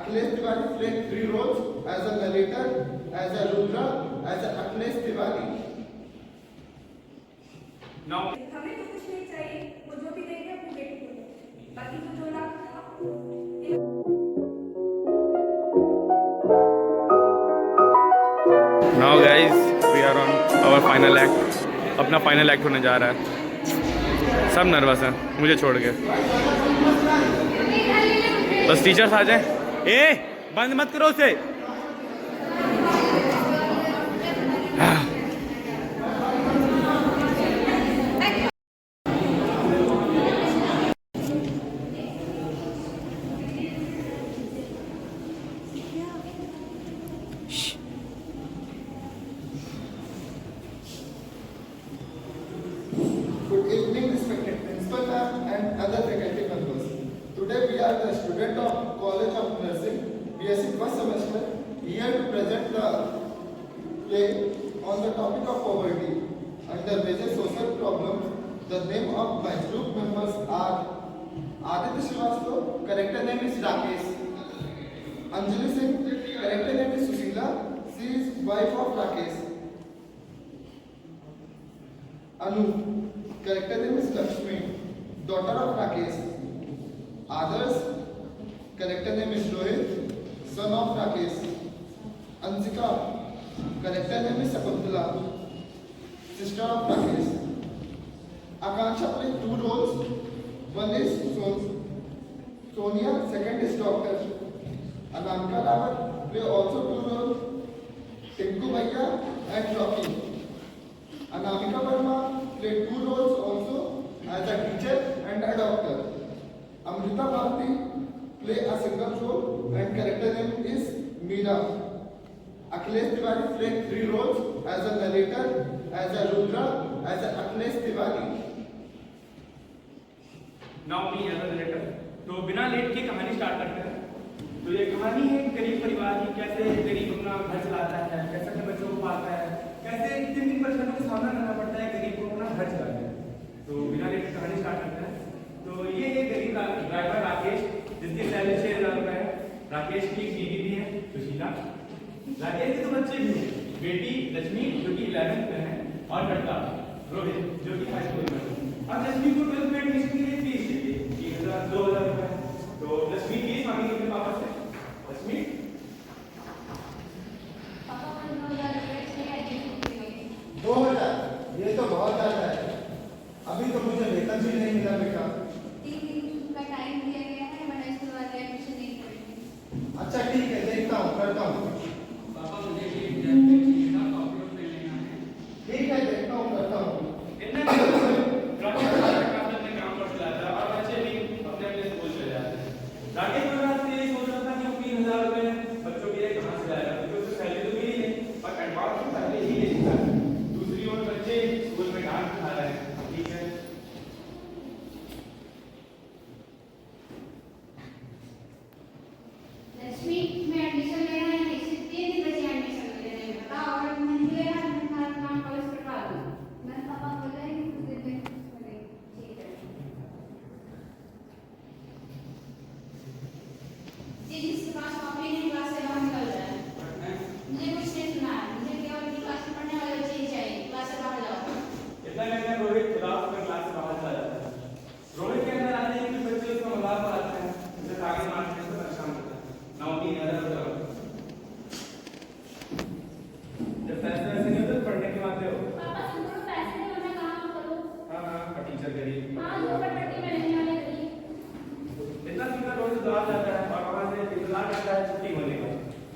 Akhilesh Tiwari played 3 roles as a narrator, as a Rudra, as a Akhilesh Tiwari. Now हमें तो कुछ नहीं चाहिए, वो जो भी देंगे अपनी बेटी को दो। बाकी तो जो लाख था Now guys, we are on our final act. अपना फाइनल एक्ट होने जा रहा है। सब नर्वस हैं मुझे छोड़ के। बस टीचर्स आ जाएं। ए बंद मत करो उसे। Good evening, respected principal ma'am and other faculty members. Today we are the student of College of Nursing, BSc first semester, here to present the play on the topic of poverty. Under major social problems, the name of my group members are Aditya Srivastava, character name is Rakesh. Anjali Singh, character name is Sushila, she is wife of Rakesh. Anu, character name is Lakshmi, daughter of Rakesh. Others, character name is Rohit, son of Rakesh. Ansika, character name is Sakuntala, sister of Rakesh. Akansha played 2 roles. One is Sonia, second is Doctor. Anamika Rawat play also 2 roles. Tinku Bhaiya and Rocky. Anamika Verma played 2 roles also as a teacher and a doctor. Amrita Bharti play a single role and character name is Meera. Akhilesh Tiwari played 3 roles as a narrator, as a Rudra, as a Akhilesh Tiwari. Now me as a narrator. तो बिना late के कहानी start करते हैं। तो ये कहानी है गरीब परिवार की, कैसे गरीब अपना घर चलाता है, कैसे अपने बच्चों को पालता है, कैसे किन परेशानियों का सामना करना पड़ता है गरीब को अपना घर चलाने में। तो बिना लेट के कहानी स्टार्ट करते हैं। तो ये गरीब ड्राइवर राकेश, जिसकी सैलरी 6,000 रुपये है। राकेश की एक बीवी भी है सुशीला। राकेश के 2 बच्चे भी हैं, बेटी लक्ष्मी जो कि 11th में है और लड़का रोहित जो कि हाई स्कूल में है। अब लक्ष्मी को 12th में एडमिशन के लिए फीस चाहिए 2,000 रुपये। तो लक्ष्मी फीस मांगेगी अपने पापा से। लक्ष्मी पापा को 2,000 रुपये चाहिए एडमिशन के लिए। 2,000 ये तो बहुत ज्यादा है। अभी तो मुझे वेतन भी नहीं मिला बेटा। 3 दिन का टाइम दिया गया है, वरना इसके बाद एडमिशन नहीं करेंगे। अच्छा ठीक है, देखता हूँ, करता हूँ। पापा मुझे भी एग्जाम में चाहिए था, कॉपी और पेन लेना है। ठीक है, देखता हूँ, करता हूँ। इतना काम पर चलाता है और बच्चे भी अपने अपने स्कूल चले जाते हैं। राकेश महाराज से यही सोच रहा था कि 3,000 रुपये बच्चों के लिए कहाँ से लाएगा, क्योंकि उसको सैलरी तो मिली है और एडवांस तो पहले ही ले चुका है। दूसरी ओर बच्चे स्कूल में डांट खा रहे हैं। ठीक है, लक्ष्मी में एडमिशन लेना है, इसे 3 दिन बचे एडमिशन लेने में। बताओ और नहीं लेना तो मैं नाम कॉलेज करवा दूँ। मैं पापा बोल रहे हैं कि कुछ दिन में करेंगे। ठीक है जी, जिसके पास कॉपी नहीं क्लास से बाहर निकल जाए। मुझे कुछ नहीं सुना है, मुझे केवल क्लास में पढ़ने वाले बच्चे ही चाहिए, क्लास से बाहर जाओ। इतना कहकर रोहित क्लास में क्लास से बाहर चला जाता है। रोहित के अंदर आते ही कुछ बच्चे उसका मजाक उड़ाते हैं, उसे आगे मारते हैं, उसे परेशान करते हैं। नाउमी अदर जब पैसे वैसे नहीं होते तो पढ़ने की बातें हो। पापा तुम लोग पैसे दो, मैं काम करूँ। हाँ और टीचर गरीब। हाँ, दो पट्टी में रहने वाले गरीब। इतना सुंदर रोज दौड़ जाता है और वहां से इंतजार करता है छुट्टी होने का,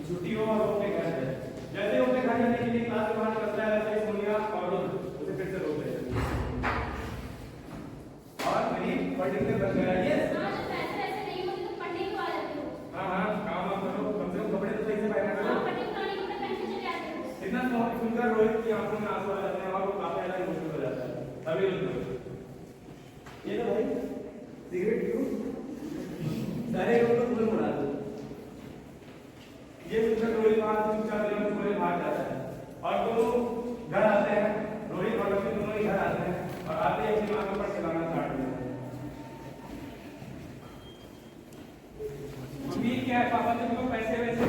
छुट्टी हो और वो अपने घर जाए। जैसे वो अपने घर जाने के लिए क्लास से बाहर निकलता है, वैसे सोनिया और उसे फिर से रोक देते हैं और गरीब पढ़ने से बच गया। ये हाँ, जब पैसे ऐसे नहीं होते तो पढ़ने को आ जाते हो। हाँ हाँ, काम आप करो, कम से कम कपड़े तो सही से पहना करो। हाँ, पढ़ने को आने को तो पैसे चले जाते हो। इतना सुनकर रोहित की आंखों में आंसू आ जाते हैं और वो काफी ज्यादा इमोशनल हो जाता है। अभी ये तो भाई सिगरेट क्यों सारे लोग को फूल उड़ा दो। ये सुनकर रोहित वहां से चुपचाप छोड़े भाग जाता है और दोनों घर आते हैं। रोहित और लक्ष्मी दोनों ही घर आते हैं और आते ही अपनी मां के ऊपर चलाना स्टार्ट करते हैं। मम्मी क्या है पापा वाले को पैसे वैसे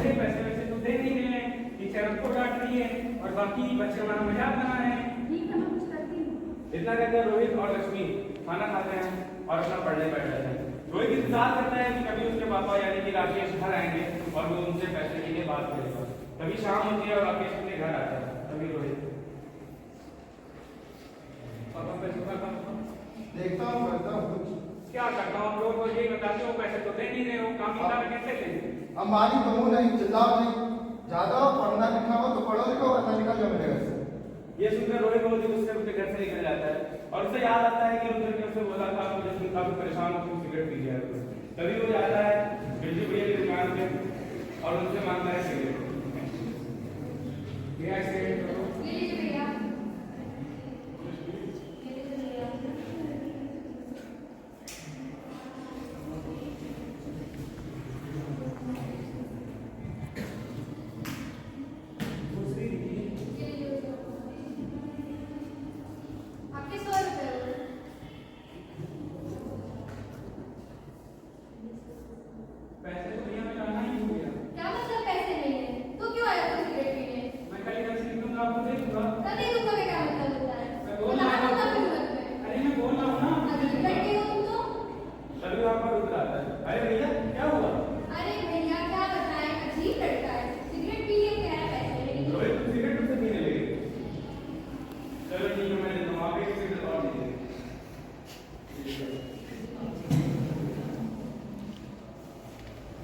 तो दे नहीं रहे हैं, टीचर हमको डांट रही है और बाकी बच्चे हमारा मजाक बना रहे हैं। ठीक है, मैं कुछ करती हूँ। इतना कहकर रोहित और लक्ष्मी खाना खाते हैं और अपना पढ़ने बैठ जाते हैं। रोहित इंतजार करता है कि कभी उसके पापा यानी कि राकेश घर आएंगे और वो उनसे पैसे के लिए बात करेगा। तभी शाम होती है और राकेश अपने घर आता है। तभी रोहित पापा पैसे देखता हूँ करता हूँ कुछ। क्या करता हूँ? आप लोगों को यही बताते हो पैसे तो दे नहीं रहे हो, काम धंधा में कैसे लेंगे? हमारी तो नहीं, चिल्लाओ नहीं। ज्यादा पढ़ना लिखना हो तो पढ़ो लिखो, वरना निकल जाओ मेरे घर से। ये सुनकर रोहित बहुत ही गुस्से में घर से निकल जाता है और उसे याद आता है कि रुद्र ने उसे बोला था मुझे सुन काफी परेशान हो तुम सिगरेट पी लिया करो। तभी वो जाता है बिजली भैया की दुकान पे और उनसे मांगता है सिगरेट। भैया सिगरेट करो। ये लीजिए भैया। ये लीजिए भैया। दूसरी दीदी ये लीजिए। आपके 100 रुपए हुए। पैसे तो भैया मैं लाना ही भूल गया। क्या मतलब पैसे नहीं है? तो क्यों आया था सिगरेट पीने? मैं कल घर से निकलूंगा आपको दे दूंगा। कभी तुमको भी क्या मतलब होता है? मैं बोल रहा हूँ। बताओ ना फिर मत में। अरे मैं बोल रहा हूँ ना। अजीब लड़के हो तुम तो। तभी वहाँ पर रुद्र आता है। अरे भैया क्या हुआ? अरे भैया क्या बताएं, अजीब लड़का है। सिगरेट पी के कह रहा है पैसे नहीं है। रोहित तुम सिगरेट से पीने लगे। चलो ठीक है मैं देता हूँ, आप एक सिगरेट और दीजिए।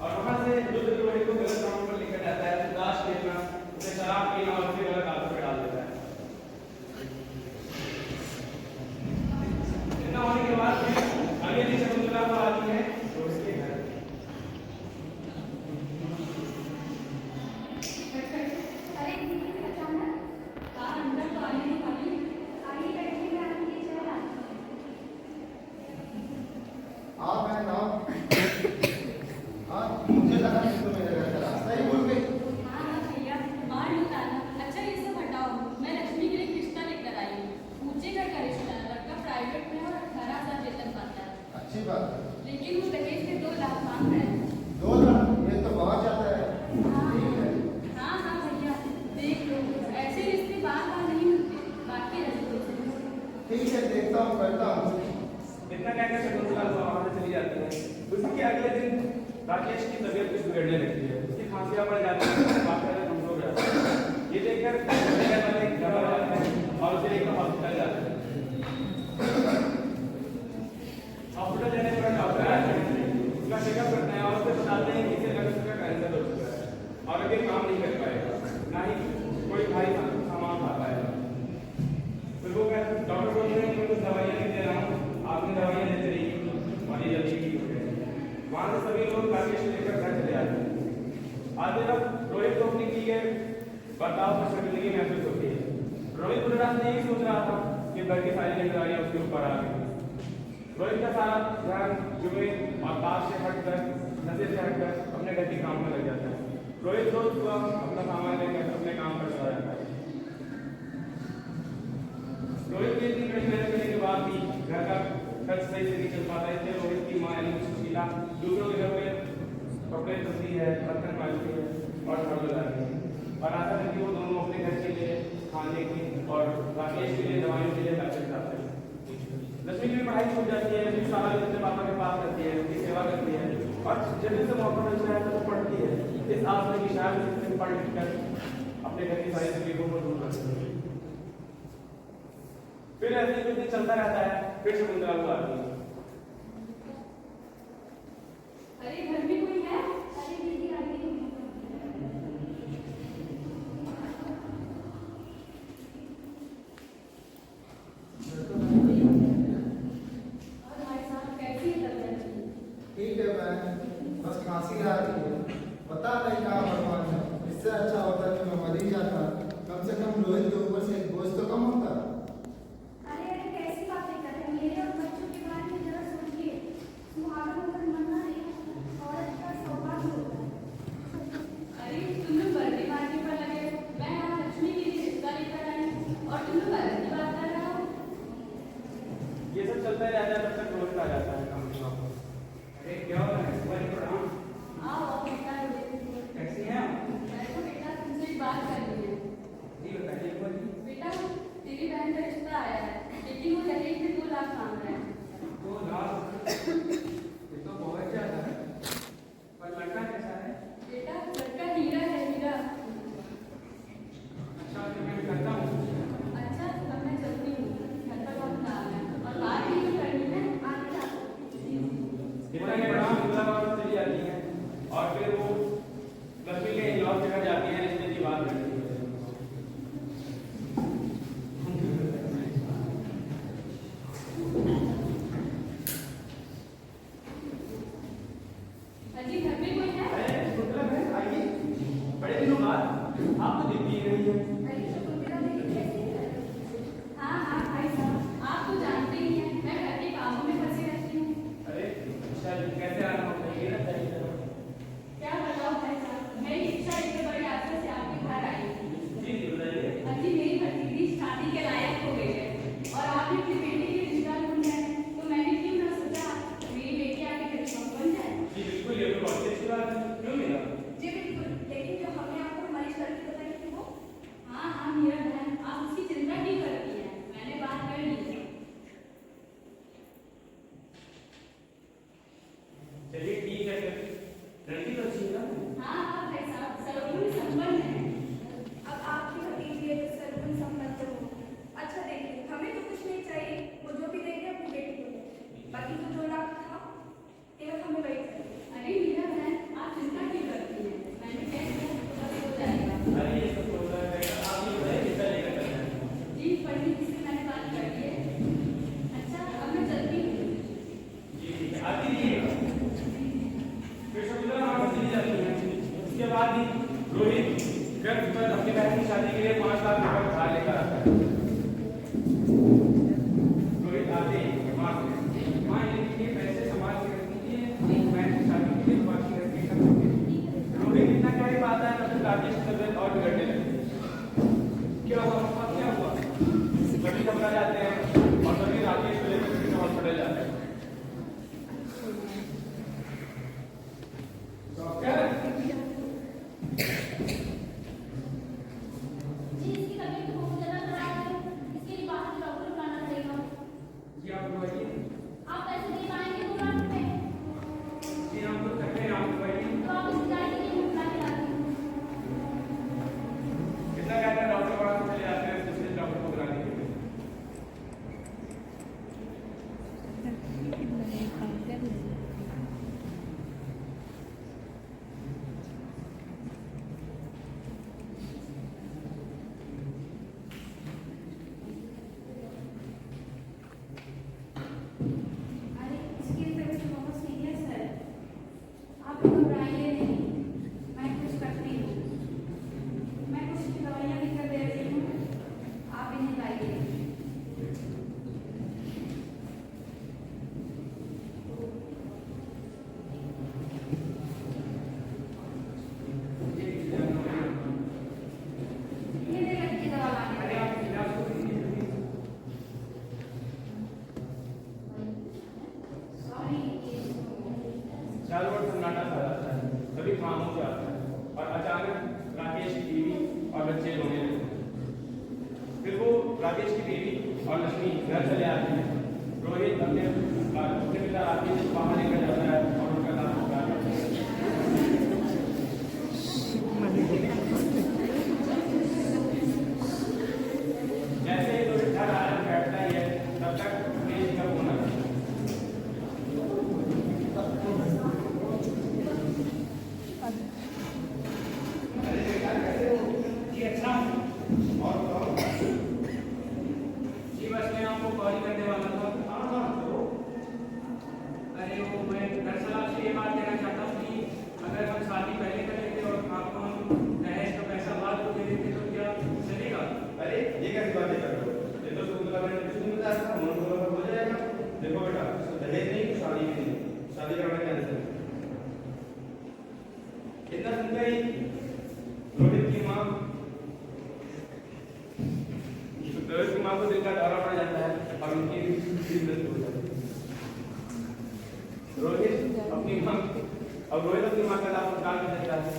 और वहां से रुद्र रोहित को गलत काम पर लेकर जाता है, दास खेलना, उसे शराब पीना और उसे गलत आदत में डाल देता है। इतना होने के बाद फिर अगले दिन शकुंतला को आती है रोहित के घर। अरे दीदी अचानक हाँ अंदर तो आने नहीं वाली आई लड़की में आती है चला आप है ना? हाँ, मुझे लगा कि तुम मेरे घर का रास्ता ही भूल गई। हाँ हाँ भैया मार निकाला। अच्छा ये सब हटाओ, मैं लक्ष्मी के लिए एक रिश्ता लेकर आई हूँ। ऊंचे घर का रिश्ता है, लड़का प्राइवेट में और 18,000 वेतन पाता है, अच्छी बात है। लेकिन वो दहेज में 2 लाख मांग रहे हैं। 2 लाख ये तो बहुत ज्यादा है। हाँ ठीक है। हाँ हाँ भैया देख लो, ऐसे रिश्ते बार बार नहीं मिलते, बाकी रहते। ठीक है, देखता हूँ करता हूँ। इतना कहकर शकुंतला वहां से चली जाती है। उसके अगले दिन राकेश की तबीयत कुछ बिगड़ने लगती है, उसकी खांसियां बढ़ जाती है, काफी ज्यादा कमजोर हो जाता है। ये देखकर घर वाले घबरा जाते हैं और उसे लेकर हॉस्पिटल जाते हैं। हॉस्पिटल जाने पर डॉक्टर आते हैं, उसका चेकअप करते हैं और उसे बताते हैं कि इसे लग चुका कैंसर हो चुका है और अभी काम नहीं कर पाएगा, ना ही कोई भारी सामान खा पाएगा। फिर वो डॉक्टर बोलते हैं कि मैं कुछ दवाइयाँ नहीं दे रहा हूँ, आपने दवाइयाँ लेते रहिए और ये जल्दी ठीक हो जाएगी। वहां से सभी लोग राकेश को लेकर घर चले आते हैं। आते वक्त रोहित को अपनी की गए बर्ताव पर शर्मिंदगी महसूस होती है। रोहित पूरी रात यही सोच रहा था कि घर की सारी जिम्मेदारियां उसके ऊपर आ गई। रोहित का सारा ध्यान जुए और ताश से हटकर, नशे से हटकर अपने घर के काम में लग जाता है। रोहित रोज सुबह अपना सामान लेकर अपने काम पर चला जाता है। रोहित के इतनी कड़ी मेहनत करने के बाद भी घर का खर्च सही से नहीं चल पाता, इसलिए रोहित की मां यानी सुशीला दूसरों के घर में कपड़े धुलती है, बर्तन मांजती है और झाड़ू लगाती है और आशा करती है वो दोनों अपने घर के लिए खाने की और राकेश के लिए दवाइयों के लिए पैसे जाते हैं। लक्ष्मी की भी पढ़ाई छूट जाती है, फिर सारा दिन अपने पापा के पास रहती है, उनकी सेवा करती है और जब भी उसे मौका मिलता है तो वो पढ़ती है, इस आस में कि शायद उसे पढ़ लिख कर अपने घर की सारी तकलीफों को दूर कर सके। फिर ऐसे कुछ दिन चलता रहता है, फिर शकुंतला को आती है। अरे घर में कोई है? अरे दीदी आ गई। और भाई साहब कैसी है तबीयत? ठीक है, मैं बस खांसी आ रही है, पता नहीं कहाँ भगवान है। इससे अच्छा होता कि मैं मर ही जाता, कम से कम रोहित के ऊपर से एक बोझ तो कम होता। अरे अरे कैसी बातें कर रहे हैं, मेरे और बच्चों के बारे में जरा सोचिए। सुहागन होकर मरना एक औरत का सौभाग्य होता है। अरे तुम लोग बर्थडे पार्टी पर लगे हो, मैं यहाँ लक्ष्मी के लिए रिश्ता लेकर आई हूँ और तुम लोग अलग की बात कर रहे हो। ये सब चलता ही रहता है, तब तक रोहित आ जाता है काम से वापस। अरे क्या हो रहा है? तुम्हारी प्रणाम। आओ बेटा रोहित। आप तो दिख ही नहीं है। अरे तो तुम मेरा देखिए कैसे है? हाँ हाँ भाई साहब, आप तो जानते ही हैं मैं घर के कामों में फंसी रहती हूँ। अरे अच्छा कैसे आना होता है ये ना सही तरह। क्या बताओ भाई साहब, मैं इच्छा एक बड़ी आशा से आपके घर आई हूँ। जी जी बताइए। अजी मेरी भतीजी शादी के लायक हो गई है और आपने अपनी बेटी की रिश्ता ढूंढा है, तो मैंने क्यों ना सोचा मेरी बेटी आपके घर बन जाए। जी बिल्कुल ये तो बहुत अच्छी बात है। क्यों मिला? जी बिल्कुल, लेकिन जो हमने आपको हमारी शर्त बताई थी वो। हाँ हाँ मीरा बहन, आप उसकी चिंता क्यों करती हैं, मैंने बात कर ली है। चलिए ठीक है फिर, लड़की तो अच्छी है ना? हाँ हाँ भाई साहब, सर्वगुण संपन्न है। अब आपकी भतीजी है तो सर्वगुण संपन्न हो। अच्छा देखिए, हमें तो कुछ नहीं चाहिए, वो जो भी देंगे अपनी बेटी को देंगे। बाकी तो 2 लाख था केवल हमें वही चाहिए। अरे मीरा बहन, आप चिंता क्यों करती हैं, मैंने कह दिया तो बस हो जाएगा। अरे ये सब होता है, आप ये बताइए कितना लेकर करना है? जी पंडित जी से मैंने बात कर ली है। अच्छा अब मैं चलती हूँ। जी ठीक है, आती रहिएगा। फिर शकुंतला वहाँ से चली जाती है। उसके बाद ही रोहित घर पर अपनी बहन की शादी के लिए 5 लाख रुपए उधार लेकर आता है। रोहित आते ही माँ से, माँ ये पैसे संभाल के रख दीजिए, बहन की शादी के लिए बाकी रखिए सब। रोहित इतना क्या ही पाता है तब राजेश की तबीयत और बिगड़ने लगती। क्या हुआ अब क्या हुआ? सभी घबरा जाते हैं और सभी राजेश को लेकर किसी हॉस्पिटल जाते हैं। डॉक्टर जी इसकी तबीयत तो बहुत ज्यादा खराब है, इसके लिए बाहर से डॉक्टर बुलाना पड़ेगा। जी आप बताइए। आप पैसे दे पाएंगे 2 लाख रुपए? जी हम तो करते हैं, आप बताइए तो आप इस गाड़ी के लिए बुला के लाती हूँ। कितना कहते हैं डॉक्टर वहाँ से चले जाते हैं दूसरे डॉक्टर को बुलाने के लिए। अरे इसकी तबीयत बहुत सीरियस है, आप घबराइए नहीं, मैं कुछ करती हूँ, मैं कुछ दवाइयाँ लिख कर दे रही हूँ, आप इन्हें लाइए। ये ले लड़की दवा लाने अरे आप इलाज को कीजिए जल्दी। सॉरी चारों ओर सन्नाटा सा रहता है, सभी खामोश हो जाते हैं और अचानक राकेश की बीवी और बच्चे रोने लगते हैं। फिर वो राकेश की बीवी और लक्ष्मी घर चले आते हैं। रोहित अपने पिता राकेश को बाहर लेकर जाता है और उनका नाम पुकारता है। जैसे ही रोहित घर आया बैठता ही है तब तक तेज का फोन आता है। जी अच्छा और बताओ। जी बस मैं आपको कॉल ही करने वाला था। हाँ हाँ तो अरे वो मैं दरअसल आपसे ये बात कहना चाहता हूँ कि अगर हम शादी पहले कर लेते और आपको हम दहेज का पैसा बाद में दे देते तो क्या चलेगा? अरे ये कैसी बातें कर रहे हो? ये तो शकुंतला मैंने कुछ नहीं बताया था, उन्होंने हो जाएगा। देखो बेटा दहेज नहीं शादी भी नहीं, शादी करना कैंसिल। इतना सुनकर ही रोहित की माँ रोहित की माँ को दिल का दौरा पड़ जाता है और उनकी मृत्यु हो जाती है। रोहित अपनी माँ का लाभ निकाल कर देता है।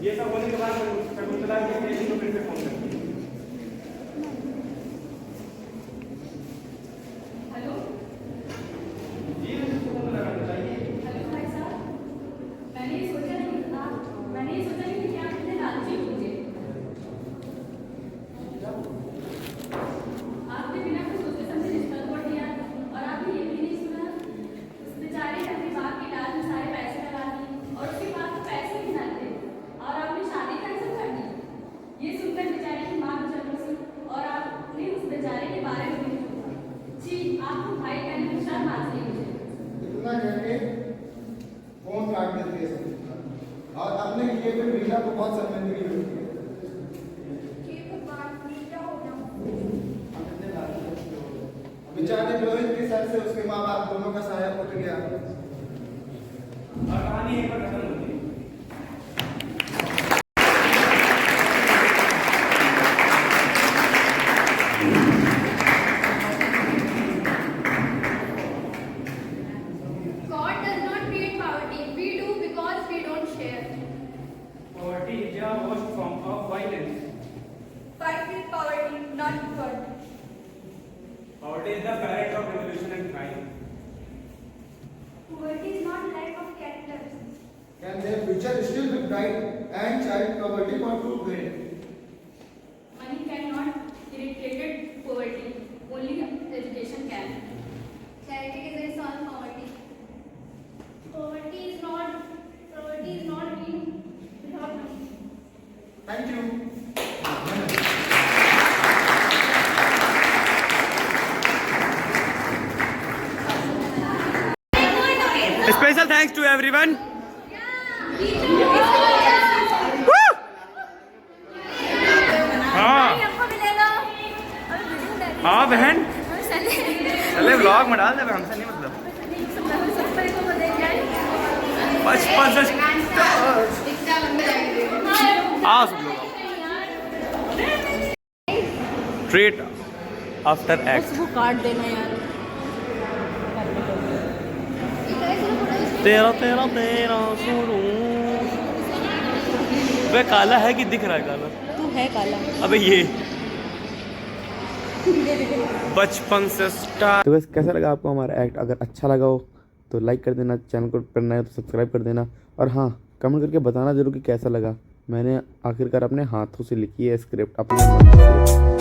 ये सब होने के बाद शकुंतला के बेटी को फिर से फोन करती है। हेलो जी शकुंतला का बताइए। हेलो भाई साहब, मैंने ये सोचा नहीं था, मैंने ये सोचा नहीं कि आप इतने लालची होंगे। आपने बिना कुछ सोचे समझे रिश्ता तोड़ दिया और आपने ये भी नहीं सुना उस बेचारे ने अपनी बाप के इलाज में सारे पैसे लगा दिए और उसके बाद तो पैसे भी ना थे और आपने शादी कैंसिल कर दी। ये सुनकर बेचारे की माँ बेचारों से और आपने उस बेचारे के बारे में नहीं सोचा। जी आपको भाई कहने में शर्म आती है मुझे। इतना करके फोन काट देती है अपने लिए भी मीरा को बहुत शर्मिंदगी होती है। हे भगवान, ये क्या हो गया? बेचारे रोहित के सर से उसके माँ बाप दोनों का साया उठ गया। और कहानी यहीं पर खत्म होती है। God does not create poverty. We do because we don't share. Poverty is a worst form of violence. Fight with poverty, not God. Poverty is the parent of revolution and crime. Poverty is not lack of character. Can their future still be bright and child poverty for true great? Money cannot eradicate poverty. Only education can. Charity can solve poverty. Poverty is not being without money. Thank you. Special thanks to everyone. हाँ हाँ बहन चले vlog में डाल दे हमसे नहीं मतलब 55 से आओ सब लोग ट्रीट आफ्टर एक्ट वो काट देना यार। तेरा तेरा तेरा शुरू वे काला है कि दिख रहा है काला तू है काला। अबे ये बचपन से स्टार्ट। तो वैसे कैसा लगा आपको हमारा एक्ट? अगर अच्छा लगा हो तो लाइक कर देना, चैनल को पर नया तो सब्सक्राइब कर देना, और हाँ कमेंट करके बताना जरूर कि कैसा लगा। मैंने आखिरकार अपने हाथों से लिखी है स्क्रिप्ट अपने मन से।